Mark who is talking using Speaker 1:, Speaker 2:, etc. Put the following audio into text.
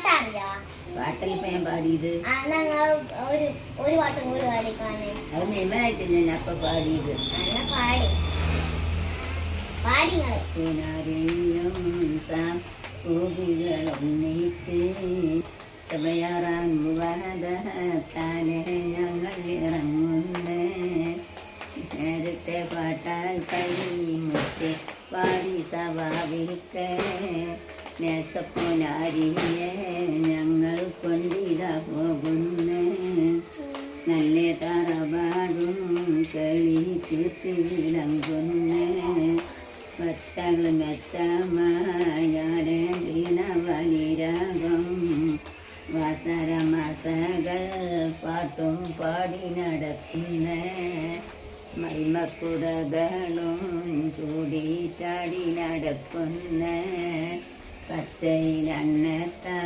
Speaker 1: പാട്ടല്ലിപ്പോ ഞാൻ പാടിയത്
Speaker 2: ഒരു പാട്ടും കൂടി പാടിക്കാണേ.
Speaker 1: അത് നിയമനായിട്ടില്ല ഞാൻ അപ്പൊ പാടിയത്. ഒന്നിച്ച് സമയറാങ്ങുവാതാനെ ഞങ്ങൾ ഇറങ്ങുന്നേ. നേരത്തെ പാട്ടാൽ കൈമുട്ടി പാടി സ്വാഭാവിക്കെ നേസപ്പുനാരിയെ ഞങ്ങൾ കൊണ്ടിതാ പോകുന്നേ. നല്ല തറവാടും കളി ചുറ്റി വിളങ്ങുന്നേ. ഭക്തകൾ മെച്ചമായാലേ ദിനവലിരാഗം വാസരമാസകൾ പാട്ടും പാടി നടക്കുന്നേ. മൈമക്കുടകളും ചൂടി ചാടി നടക്കുന്നേ. പച്ചയിലെണ്ണ